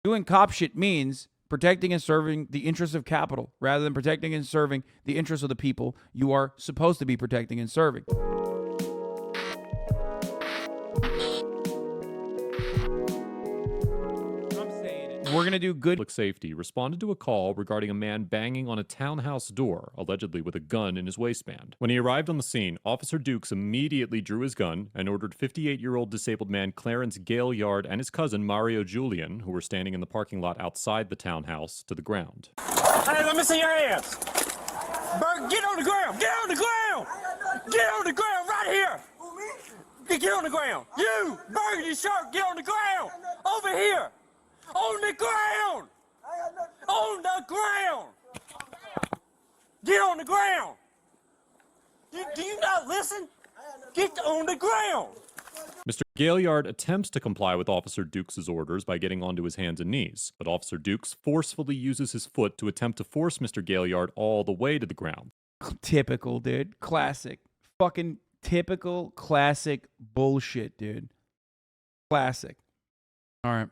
Doing cop shit means protecting and serving the interests of capital rather than protecting and serving the interests of the people you are supposed to be protecting and serving. We're going to do good. Public safety responded to a call regarding a man banging on a townhouse door, allegedly with a gun in his waistband. When he arrived on the scene, Officer Dukes immediately drew his gun and ordered 58-year-old disabled man Clarence Gaillard and his cousin Mario Julian, who were standing in the parking lot outside the townhouse, to the ground. Hey, let me see your hands. Bert, get on the ground. Get on the ground. Get on the ground right here. Get on the ground. You, Burgundy shirt, get on the ground. Over here. On the ground! On the ground! Get on the ground! Do you not listen? Get on the ground! Mr. Gaillard attempts to comply with Officer Dukes' orders by getting onto his hands and knees, but Officer Dukes forcefully uses his foot to attempt to force Mr. Gaillard all the way to the ground. Typical, dude. Classic. Fucking typical, classic bullshit, dude. Classic. All right.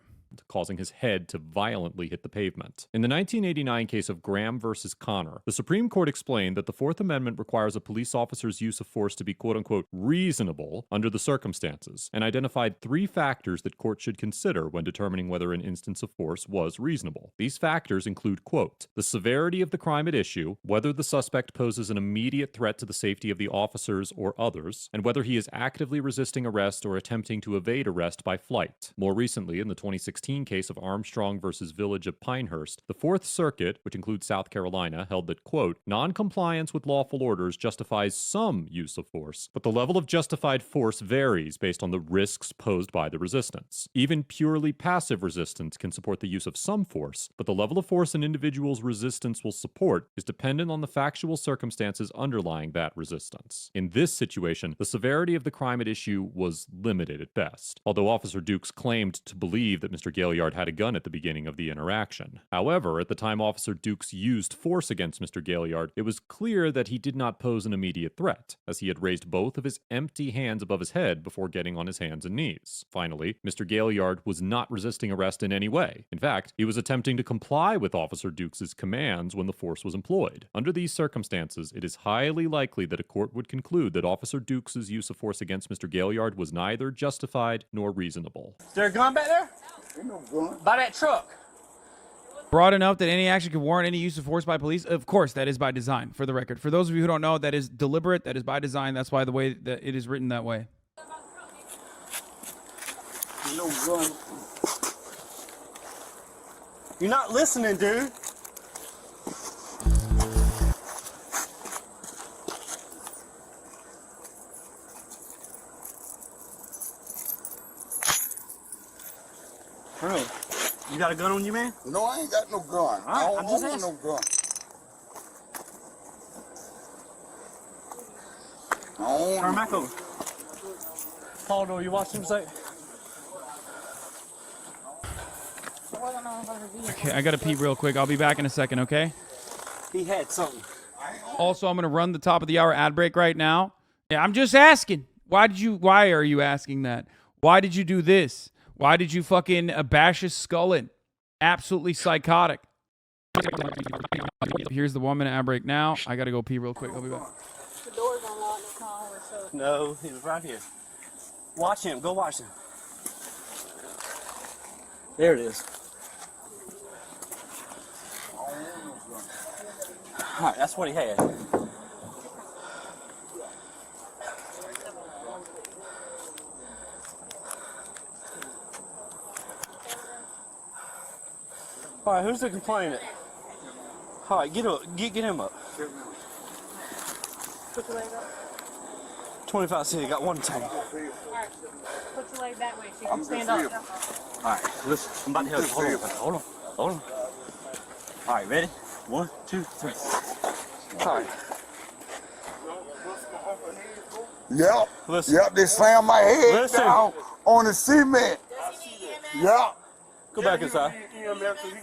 Causing his head to violently hit the pavement. In the 1989 case of Graham versus Connor, the Supreme Court explained that the Fourth Amendment requires a police officer's use of force to be quote-unquote reasonable under the circumstances, and identified 3 factors that courts should consider when determining whether an instance of force was reasonable. These factors include, quote, the severity of the crime at issue, whether the suspect poses an immediate threat to the safety of the officers or others, and whether he is actively resisting arrest or attempting to evade arrest by flight. More recently, in the 2016 case of Armstrong versus Village of Pinehurst, the Fourth Circuit, which includes South Carolina, held that, quote, non-compliance with lawful orders justifies some use of force, but the level of justified force varies based on the risks posed by the resistance. Even purely passive resistance can support the use of some force, but the level of force an individual's resistance will support is dependent on the factual circumstances underlying that resistance. In this situation, the severity of the crime at issue was limited at best, although Officer Dukes claimed to believe that Mr. Gaillard had a gun at the beginning of the interaction. However, at the time Officer Dukes used force against Mr. Gaillard, it was clear that he did not pose an immediate threat, as he had raised both of his empty hands above his head before getting on his hands and knees. Finally, Mr. Gaillard was not resisting arrest in any way. In fact, he was attempting to comply with Officer Dukes' commands when the force was employed. Under these circumstances, it is highly likely that a court would conclude that Officer Dukes' use of force against Mr. Gaillard was neither justified nor reasonable. Is there a gun back there? By that truck. Broad enough that any action could warrant any use of force by police? Of course, that is by design, for the record. For those of you who don't know, that is deliberate, that is by design. That's why the way that it is written that way. No gun. You're not listening, dude. Bro, you got a gun on you, man? No, I ain't got no gun. I don't own no gun. Turn back over. Paul, do you watch him say? Okay, I gotta pee real quick. I'll be back in a second, okay? He had something. Also, I'm gonna run the top of the hour ad break right now. Yeah, I'm just asking. Why are you asking that? Why did you do this? Why did you fucking bash his skull in? Absolutely psychotic. Here's the 1 minute ad break now. I gotta go pee real quick. I'll be back. The door's unlocked. The car was so. No, he was right here. Watch him. Go watch him. There it is. All right, that's what he had. All right, who's the complainant? All right, get him up. Put your leg up. 25 cents, got one tank. All right. Put your leg that way so you can stand up. All right, listen, I'm about to help you. Hold on. All right, ready? 1, 2, 3. All right. Yep. Listen. Yep, they slammed my head Listen. down on the cement. Yep. Go back inside.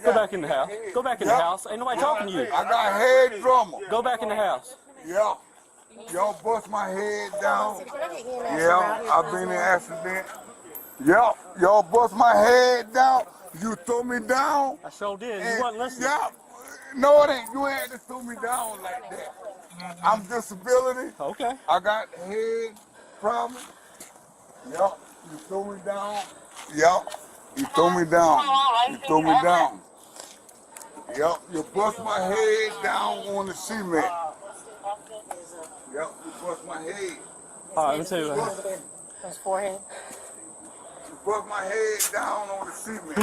Go back in the house. Go back in the house. Ain't nobody talking to you. I got head drummer. Go back in the house. Yep. Y'all bust my head down. Yeah, I've been in an accident. Yep. Y'all bust my head down. You threw me down. I sure did. and- You wasn't listening. Yeah. No, it ain't. You ain't to throw me down like that. I'm disability. Okay. I got head problem. Yup. You threw me down. Yup. You threw me down. You threw me down. Yup. You bust my head down on the cement. Yup. You bust my head. All right, let me tell you what. His forehead. You bust my head down on the cement.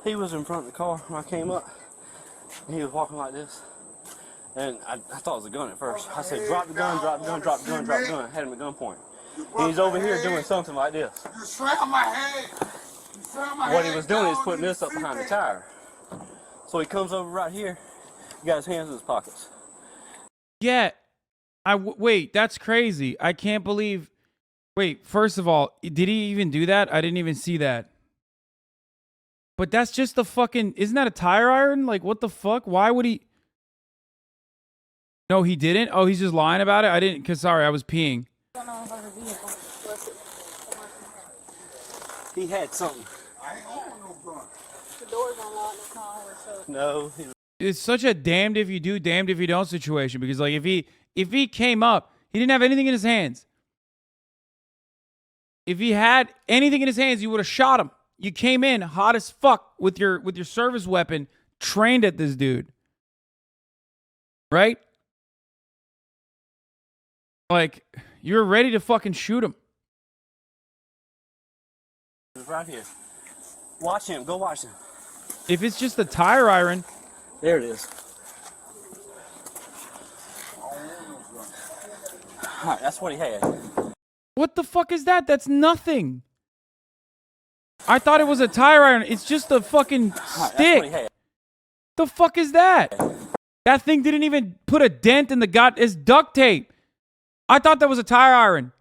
He was in front of the car when I came up. And he was walking like this. And I thought it was a gun at first. I said, drop the gun, drop the gun, drop the gun, drop the gun. I had him at gunpoint. And he's over here doing something like this. You slammed my head. You slammed my What head he was doing is down putting on this up behind the cement. tire. So he comes over right here. He got his hands in his pockets. Yeah. Wait, that's crazy. I can't believe. Wait, first of all, did he even do that? I didn't even see that. But that's just the fucking. Isn't that a tire iron? Like, what the fuck? Why would he? No, he didn't. Oh, he's just lying about it. I didn't. Cause sorry, I was peeing. He had something. I ain't on no gun. The door's unlocked. It's not always so. No. It's such a damned if you do, damned if you don't situation. Because like, if he came up, he didn't have anything in his hands. If he had anything in his hands, you would have shot him. You came in hot as fuck with your service weapon, trained at this dude. Right? Like, you're ready to fucking shoot him. He's right here. Watch him. Go watch him. If it's just a tire iron, There it is. All right, that's what he had. what the fuck is that? That's nothing. I thought it was a tire iron. It's just a fucking All right, that's what stick. he had. The fuck is that? That thing didn't even put a dent in the gut. It's duct tape. I thought that was a tire iron.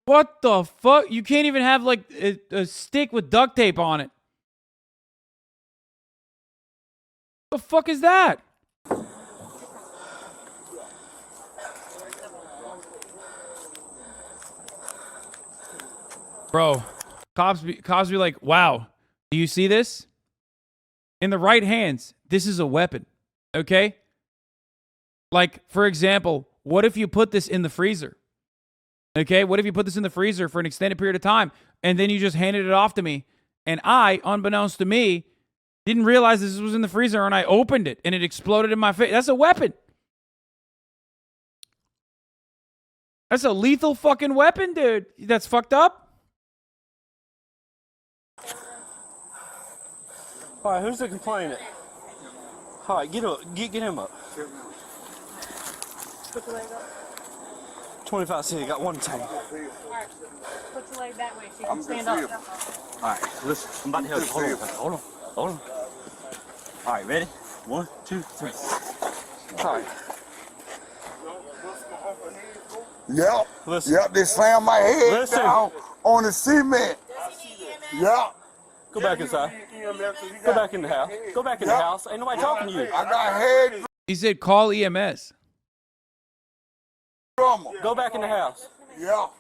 What the fuck? You can't even have like a stick with duct tape on it. The fuck is that? Bro, cops be like, wow, do you see this? In the right hands, this is a weapon, okay? Like, for example, what if you put this in the freezer? Okay, what if you put this in the freezer for an extended period of time and then you just handed it off to me and I, unbeknownst to me, didn't realize this was in the freezer and I opened it and it exploded in my face. That's a weapon. That's a lethal fucking weapon, dude. That's fucked up. All right, who's the complainant? All right, get him up. Put your leg up. 25 cents, got one tank. Alright. Put your leg that way so you can stand up. All right, listen, I'm about to help you. Hold on. All right, ready? 1, 2, 3. All right. Yep. Listen. Yep, they slammed my head Listen. down on the cement. Yep. Go back inside. Go back in the house. Go back in the Yep. house. Ain't nobody talking to you. I got head He said call EMS. trauma. Go back in the house. Yep.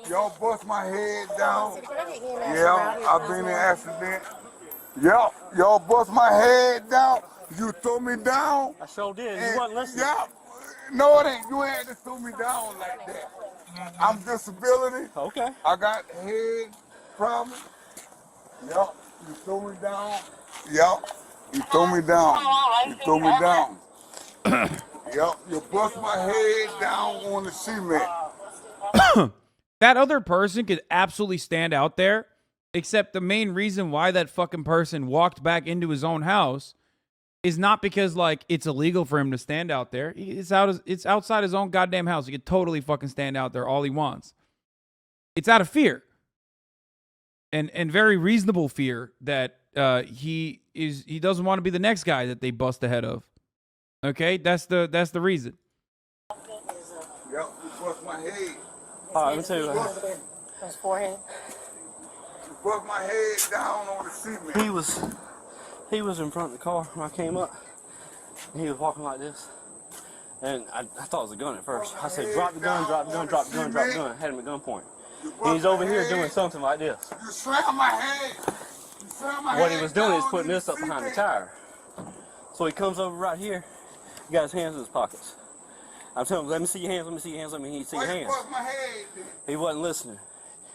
Y'all bust my head down. Yeah, I've been in an accident. Yep. Y'all bust my head down. You threw me down. I sure did. and- You wasn't listening. Yep. No, it ain't. You ain't to throw me down like that. I'm disability. Okay. I got head problem. Yup, you threw me down. Yup, you threw me down. You threw me down. Yup, you bust my head down on the cement. That other person could absolutely stand out there, except the main reason why that fucking person walked back into his own house is not because like it's illegal for him to stand out there. It's outside his own goddamn house. He could totally fucking stand out there all he wants. It's out of fear. And very reasonable fear that he doesn't want to be the next guy that they bust the head of. Okay? That's the reason. Yup, you bust my head. All right, let me tell you what. His forehead. You bust my head down on the cement. He was in front of the car when I came up. And he was walking like this. And I thought it was a gun at first. I said, drop the gun, drop the gun, drop the gun, drop the gun. I had him at gunpoint. He's over here doing something like this. You slam my head. You slam my head. What he was doing is down, putting you this up see behind the me? tire. So he comes over right here. He got his hands in his pockets. I'm telling him, let me see your hands, let me see your hands, let me see your Why you hands. bust my head? Then? He wasn't listening.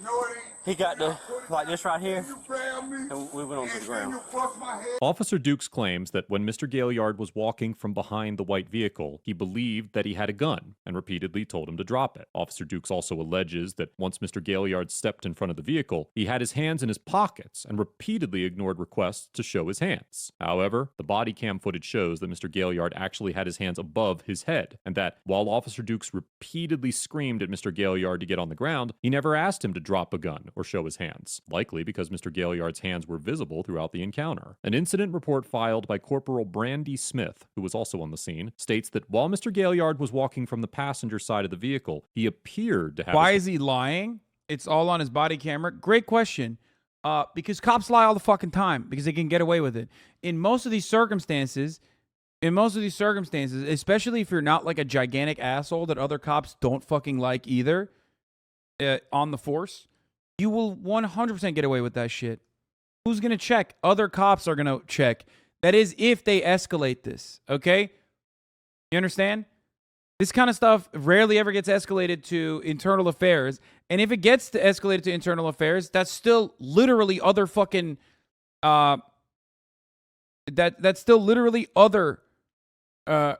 No, it ain't. He got the, like this right here, You grab me, and we went on to the and ground. you bust my head. Officer Dukes claims that when Mr. Gaillard was walking from behind the white vehicle, he believed that he had a gun and repeatedly told him to drop it. Officer Dukes also alleges that once Mr. Gaillard stepped in front of the vehicle, he had his hands in his pockets and repeatedly ignored requests to show his hands. However, the body cam footage shows that Mr. Gaillard actually had his hands above his head, and that while Officer Dukes repeatedly screamed at Mr. Gaillard to get on the ground, he never asked him to drop a gun or show his hands, likely because Mr. Gaillard's hands were visible throughout the encounter. An incident report filed by Corporal Brandy Smith, who was also on the scene, states that while Mr. Gaillard was walking from the passenger side of the vehicle, he appeared to have... Why is he lying? It's all on his body camera. Great question. Because cops lie all the fucking time because they can get away with it. In most of these circumstances, especially if you're not like a gigantic asshole that other cops don't fucking like either, on the force, you will 100% get away with that shit. Who's going to check? Other cops are going to check. That is if they escalate this, okay? You understand? This kind of stuff rarely ever gets escalated to internal affairs. And if it gets to escalated to internal affairs, that's still literally other fucking... That's still literally other... God,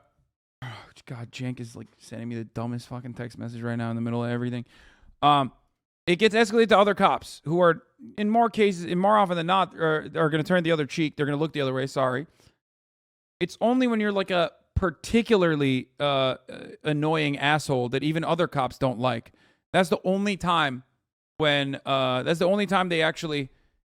Jank is like sending me the dumbest fucking text message right now in the middle of everything. It gets escalated to other cops who are, in more cases, and more often than not, are going to turn the other cheek. They're going to look the other way. Sorry. It's only when you're like a particularly annoying asshole that even other cops don't like. That's the only time when they actually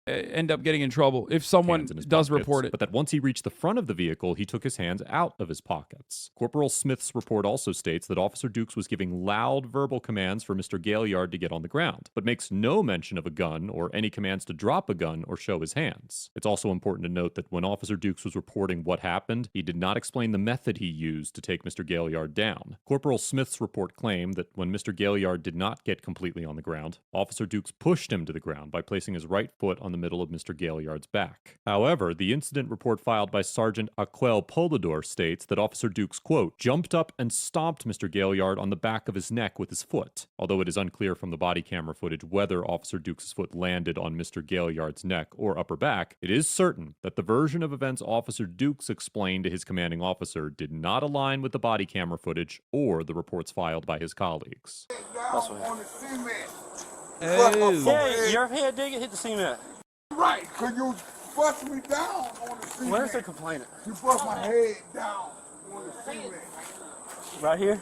end up getting in trouble if someone does report it. But that once he reached the front of the vehicle, he took his hands out of his pockets. Corporal Smith's report also states that Officer Dukes was giving loud verbal commands for Mr. Gaillard to get on the ground, but makes no mention of a gun or any commands to drop a gun or show his hands. It's also important to note that when Officer Dukes was reporting what happened, he did not explain the method he used to take Mr. Gaillard down. Corporal Smith's report claimed that when Mr. Gaillard did not get completely on the ground, Officer Dukes pushed him to the ground by placing his right foot on the middle of Mr. Gaillard's back. However, the incident report filed by Sergeant Aquel Polador states that Officer Dukes, quote, jumped up and stomped Mr. Gaillard on the back of his neck with his foot. Although it is unclear from the body camera footage whether Officer Dukes' foot landed on Mr. Gaillard's neck or upper back, it is certain that the version of events Officer Dukes explained to his commanding officer did not align with the body camera footage or the reports filed by his colleagues. That's what. On the cement. Oh. Yeah, your head dig it, hit the cement. Right, because you bust me down on the cement. Where's the complainant? You bust my head down on the cement. Right here?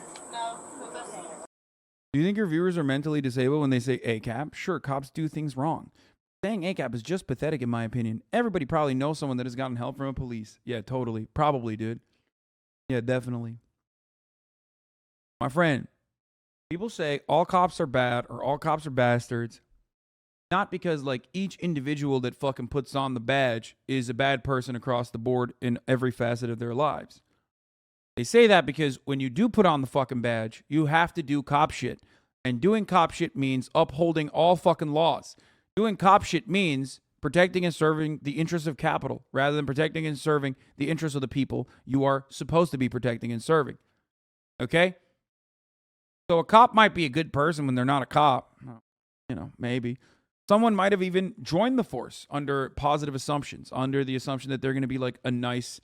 Do you think your viewers are mentally disabled when they say ACAP? Sure, cops do things wrong. Saying ACAP is just pathetic in my opinion. Everybody probably knows someone that has gotten help from a police. Yeah, totally. Probably, dude. Yeah, definitely. My friend, people say all cops are bad or all cops are bastards. Not because like each individual that fucking puts on the badge is a bad person across the board in every facet of their lives. They say that because when you do put on the fucking badge, you have to do cop shit. And doing cop shit means upholding all fucking laws. Doing cop shit means protecting and serving the interests of capital rather than protecting and serving the interests of the people you are supposed to be protecting and serving. Okay? So a cop might be a good person when they're not a cop. You know, maybe. Someone might have even joined the force under positive assumptions, under the assumption that they're going to be like a nice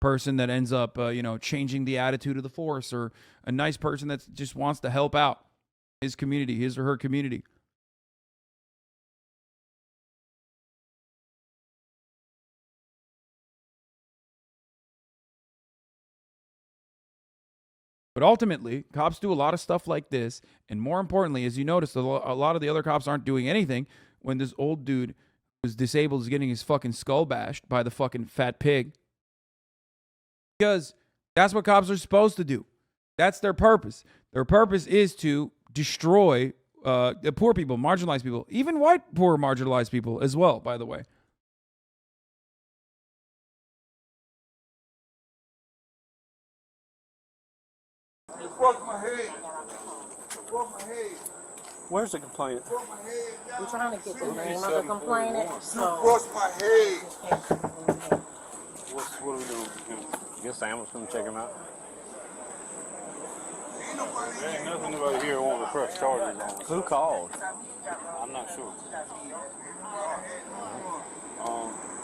person that ends up, changing the attitude of the force, or a nice person that just wants to help out his community, his or her community. But ultimately, cops do a lot of stuff like this. And more importantly, as you notice, a lot of the other cops aren't doing anything when this old dude who's disabled is getting his fucking skull bashed by the fucking fat pig. Because that's what cops are supposed to do. That's their purpose. Their purpose is to destroy the poor people, marginalized people, even white poor marginalized people as well, by the way. You bust my head. You bust my head. Where's the complaint? I'm trying to get the name of the complainant. So Bust my head. What are we doing? I guess Sam was gonna check him out. There ain't nothing about here wanting to press charges on. Who called? I'm not sure.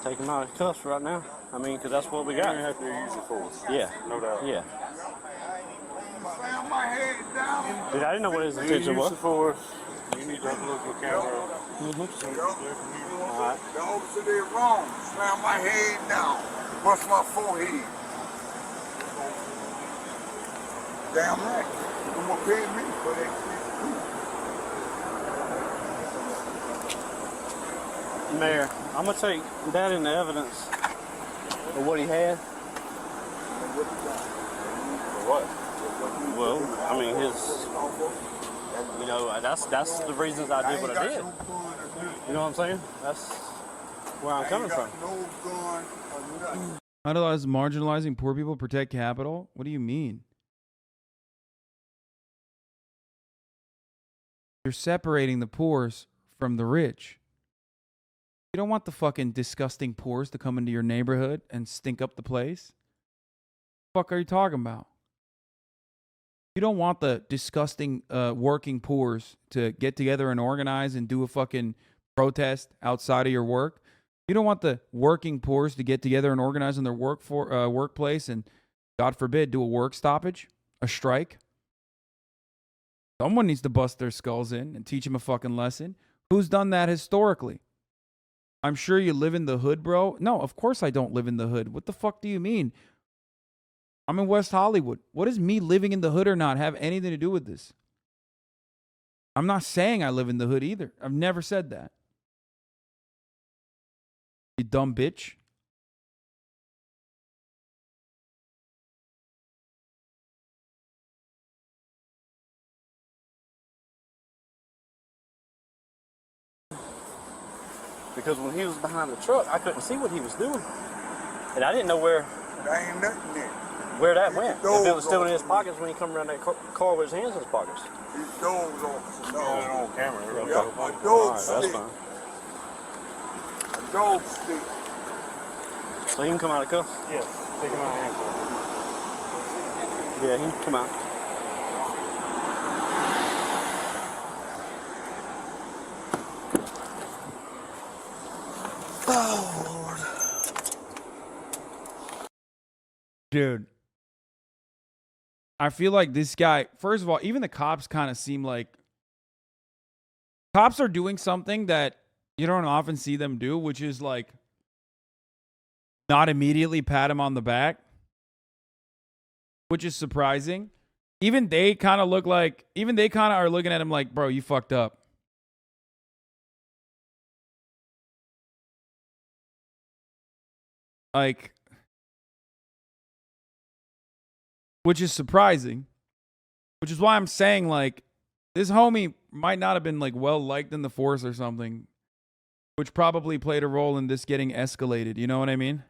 Take him out of cuffs right now. I mean, because that's what we You're got. gonna have to use your force. Yeah. No doubt. Yeah. Slam my head down. Dude, I didn't know what his You intention use was. the force. You need to have a look at the camera. Alright. The officer did wrong. Slam my head down. Bust my forehead. Damn right. You gonna pay me for that shit too. Mayor, I'm gonna take that into evidence of what he had. What? Well, I mean, that's the reasons I did what I did. You know what I'm saying? That's where I'm coming from. No gun or nothing. How does marginalizing poor people protect capital? What do you mean? You're separating the poors from the rich. You don't want the fucking disgusting poors to come into your neighborhood and stink up the place. What the fuck are you talking about? You don't want the disgusting working poors to get together and organize and do a fucking protest outside of your work. You don't want the working poors to get together and organize in their workplace and, God forbid, do a work stoppage, a strike. Someone needs to bust their skulls in and teach them a fucking lesson. Who's done that historically? I'm sure you live in the hood, bro. No, of course I don't live in the hood. What the fuck do you mean? I'm in West Hollywood. What does me living in the hood or not have anything to do with this? I'm not saying I live in the hood either. I've never said that. You dumb bitch. Because when he was behind the truck, I couldn't see what he was doing. And I didn't know where There ain't nothing there. that went. If it was still in his pockets when he come around that car with his hands in his pockets. These dogs officer. Got it No. on camera. Yeah, a All dog right, that's stick. fine. A dog stick. So he can come out of cuffs? Yes. Take him out of handcuffs. Yeah, he can come out. Dude. I feel like this guy, first of all, even the cops kind of seem like cops are doing something that you don't often see them do, which is like not immediately pat him on the back, which is surprising. Even they kind of are looking at him like, bro, you fucked up. Like, which is surprising, which is why I'm saying, like, this homie might not have been, like, well liked in the force or something, which probably played a role in this getting escalated. You know what I mean?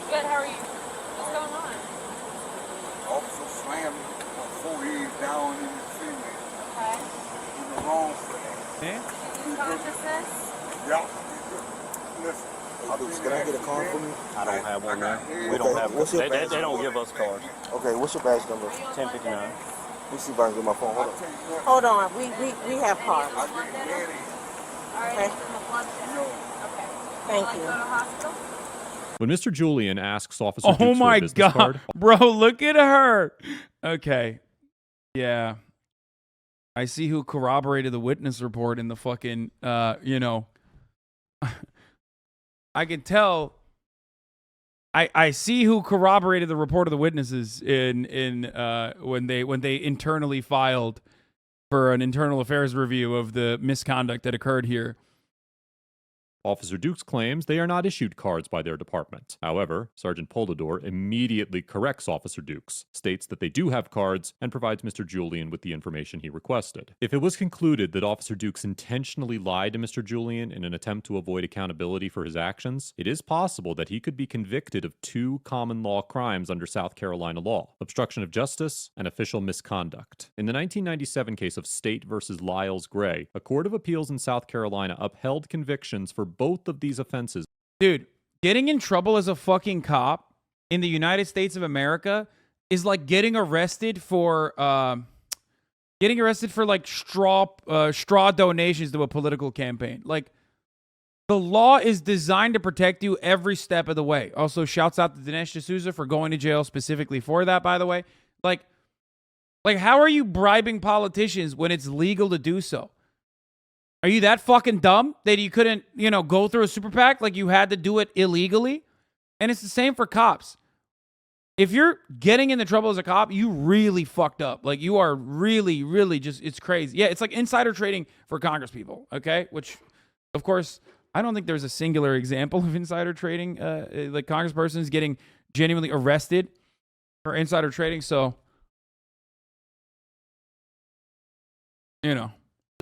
Good, how are you? What's going on? Officer slammed my forehead down in the cement. Okay. In the wrong place. Consciousness? Yeah. Listen. Can I get a card from you? I don't have one there. We Okay, don't have what's your they badge don't give us cards. Okay, what's your badge number? 1059. Let me see if I can get my phone. Hold on. Hold on, we have cards. I get ready. Okay. Thank you. When Mr. Julian asks Officer Oh Dukes for my a business God. card, Bro, look at her. Okay. Yeah. I see who corroborated the witness report in the fucking, you know, I can tell. I see who corroborated the report of the witnesses in when they internally filed for an internal affairs review of the misconduct that occurred here. Officer Dukes claims they are not issued cards by their department. However, Sergeant Poldador immediately corrects Officer Dukes, states that they do have cards, and provides Mr. Julian with the information he requested. If it was concluded that Officer Dukes intentionally lied to Mr. Julian in an attempt to avoid accountability for his actions, it is possible that he could be convicted of 2 common law crimes under South Carolina law: obstruction of justice and official misconduct. In the 1997 case of State versus Lyles Gray, a court of appeals in South Carolina upheld convictions for both of these offenses. Dude, getting in trouble as a fucking cop in the United States of America is like getting arrested for like straw donations to a political campaign. Like, the law is designed to protect you every step of the way. Also, shouts out to Dinesh D'Souza for going to jail specifically for that, by the way. Like how are you bribing politicians when it's legal to do so? Are you that fucking dumb that you couldn't, you know, go through a super PAC? Like, you had to do it illegally? And it's the same for cops. If you're getting into trouble as a cop, you really fucked up. Like, you are really, really just, it's crazy. Yeah, it's like insider trading for Congress people, okay? Which, of course, I don't think there's a singular example of insider trading. Like, congresspersons getting genuinely arrested for insider trading. So, you know.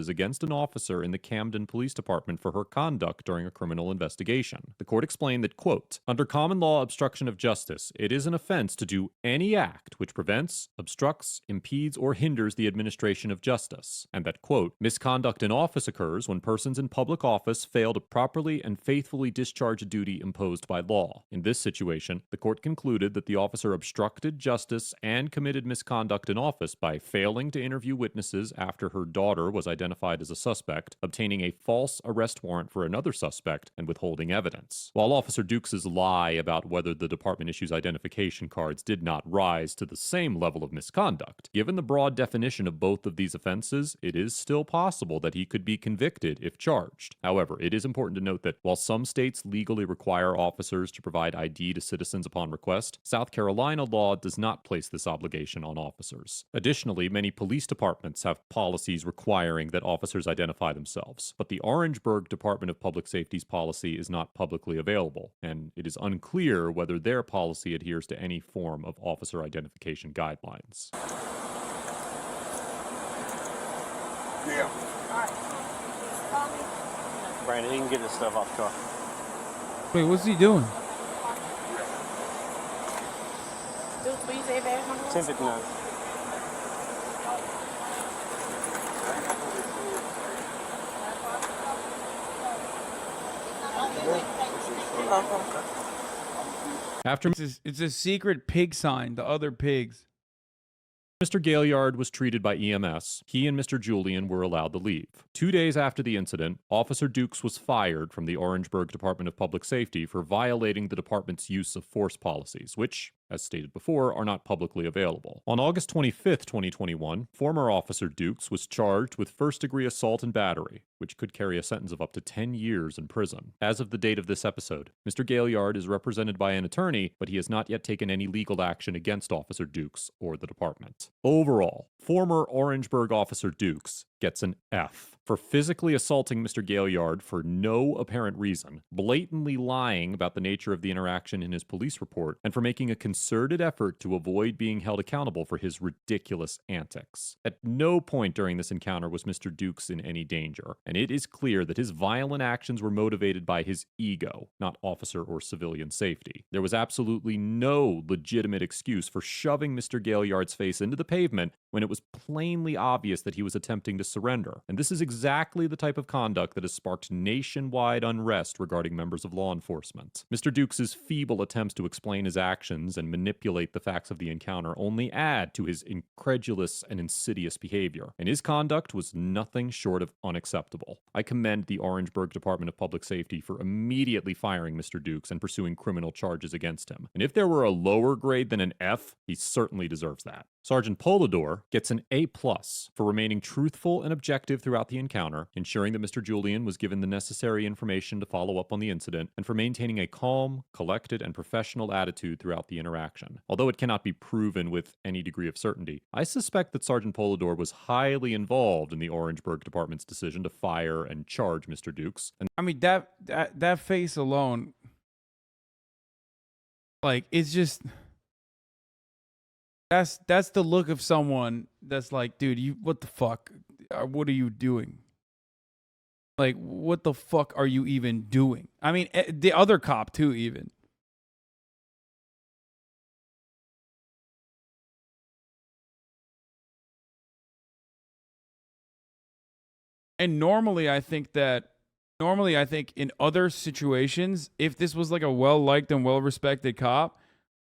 Against an officer in the Camden Police Department for her conduct during a criminal investigation. The court explained that, quote, under common law obstruction of justice, it is an offense to do any act which prevents, obstructs, impedes, or hinders the administration of justice, and that, quote, misconduct in office occurs when persons in public office fail to properly and faithfully discharge a duty imposed by law. In this situation, the court concluded that the officer obstructed justice and committed misconduct in office by failing to interview witnesses after her daughter was identified as a suspect, obtaining a false arrest warrant for another suspect, and withholding evidence. While Officer Dukes' lie about whether the department issues identification cards did not rise to the same level of misconduct, given the broad definition of both of these offenses, it is still possible that he could be convicted if charged. However, it is important to note that while some states legally require officers to provide ID to citizens upon request, South Carolina law does not place this obligation on officers. Additionally, many police departments have policies requiring that officers identify themselves, but the Orangeburg Department of Public Safety's policy is not publicly available, and it is unclear whether their policy adheres to any form of officer identification guidelines. Yeah. Brandon, he can get his stuff off the car. Wait, what's he doing? Dukes, will you say badge number? 1059. After It's a secret pig sign to other pigs. Mr. Gaillard was treated by EMS, he and Mr. Julian were allowed to leave. 2 days after the incident, Officer Dukes was fired from the Orangeburg Department of Public Safety for violating the department's use of force policies, which, as stated before, are not publicly available. On August 25, 2021, former Officer Dukes was charged with first-degree assault and battery, which could carry a sentence of up to 10 years in prison. As of the date of this episode, Mr. Gaillard is represented by an attorney, but he has not yet taken any legal action against Officer Dukes or the department. Overall, former Orangeburg Officer Dukes gets an F for physically assaulting Mr. Gaillard for no apparent reason, blatantly lying about the nature of the interaction in his police report, and for making a concerted effort to avoid being held accountable for his ridiculous antics. At no point during this encounter was Mr. Dukes in any danger, and it is clear that his violent actions were motivated by his ego, not officer or civilian safety. There was absolutely no legitimate excuse for shoving Mr. Gaillard's face into the pavement when it was plainly obvious that he was attempting to surrender. And this is exactly the type of conduct that has sparked nationwide unrest regarding members of law enforcement. Mr. Dukes' feeble attempts to explain his actions and manipulate the facts of the encounter only add to his incredulous and insidious behavior, and his conduct was nothing short of unacceptable. I commend the Orangeburg Department of Public Safety for immediately firing Mr. Dukes and pursuing criminal charges against him. And if there were a lower grade than an F, he certainly deserves that. Sergeant Polidor gets an A+ for remaining truthful and objective throughout the encounter, ensuring that Mr. Julian was given the necessary information to follow up on the incident, and for maintaining a calm, collected, and professional attitude throughout the interaction. Although it cannot be proven with any degree of certainty, I suspect that Sergeant Polidor was highly involved in the Orangeburg Department's decision to fire and charge Mr. Dukes. And I mean, that face alone, like, it's just, that's the look of someone that's like, dude, what the fuck? What are you doing? Like, what the fuck are you even doing? I mean, the other cop too, even. And normally I think in other situations, if this was like a well-liked and well-respected cop,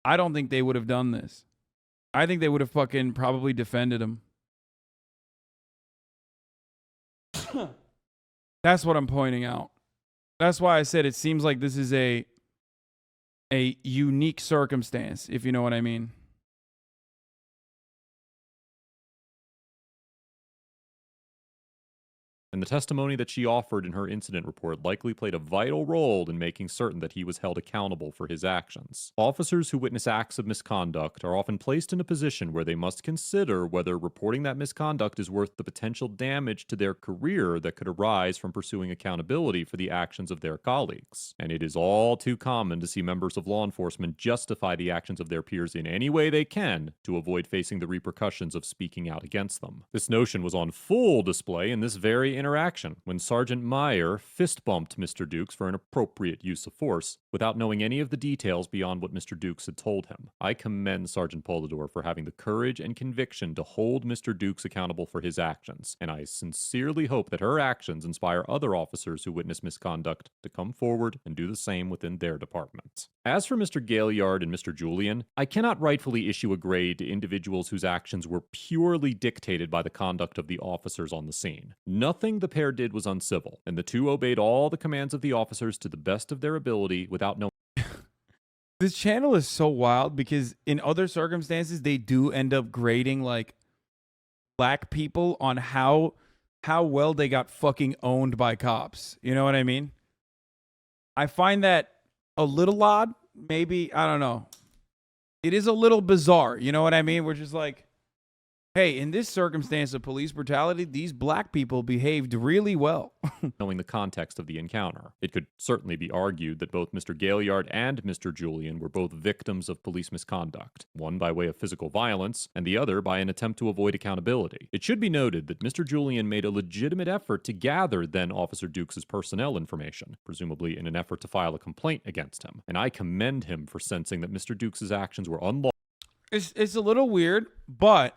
I don't think they would have done this. I think they would have fucking probably defended him. That's what I'm pointing out. That's why I said it seems like this is a unique circumstance, if you know what I mean. And the testimony that she offered in her incident report likely played a vital role in making certain that he was held accountable for his actions. Officers who witness acts of misconduct are often placed in a position where they must consider whether reporting that misconduct is worth the potential damage to their career that could arise from pursuing accountability for the actions of their colleagues. And it is all too common to see members of law enforcement justify the actions of their peers in any way they can to avoid facing the repercussions of speaking out against them. This notion was on full display in this very interaction when Sergeant Meyer fist bumped Mr. Dukes for an appropriate use of force without knowing any of the details beyond what Mr. Dukes had told him. I commend Sergeant Polidor for having the courage and conviction to hold Mr. Dukes accountable for his actions, and I sincerely hope that her actions inspire other officers who witness misconduct to come forward and do the same within their department. As for Mr. Gaillard and Mr. Julian, I cannot rightfully issue a grade to individuals whose actions were purely dictated by the conduct of the officers on the scene. Nothing the pair did was uncivil, and the two obeyed all the commands of the officers to the best of their ability without knowing. This channel is so wild because in other circumstances, they do end up grading like black people on how well they got fucking owned by cops. You know what I mean? I find that a little odd. Maybe, I don't know. It is a little bizarre. You know what I mean? We're just like, hey, in this circumstance of police brutality, these black people behaved really well. Knowing the context of the encounter. It could certainly be argued that both Mr. Gaillard and Mr. Julian were both victims of police misconduct, one by way of physical violence, and the other by an attempt to avoid accountability. It should be noted that Mr. Julian made a legitimate effort to gather then Officer Dukes' personnel information, presumably in an effort to file a complaint against him, and I commend him for sensing that Mr. Dukes' actions were unlawful. It's a little weird, but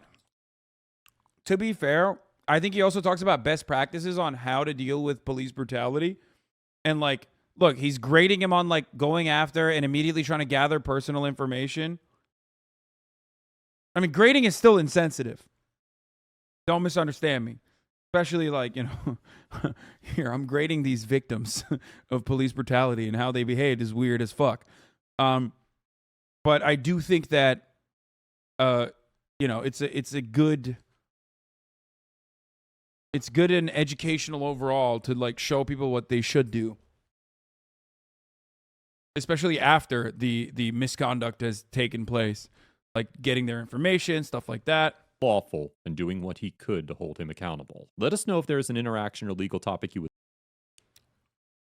to be fair, I think he also talks about best practices on how to deal with police brutality. And like, look, he's grading him on like going after and immediately trying to gather personal information. I mean, grading is still insensitive. Don't misunderstand me. Especially like, you know, here, I'm grading these victims of police brutality and how they behaved is weird as fuck. But I do think that, you know, it's good and educational overall to like show people what they should do, especially after the misconduct has taken place, like getting their information, stuff like that. Lawful and doing what he could to hold him accountable. Let us know if there is an interaction or legal topic you would.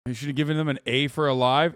You should have given them an A for alive.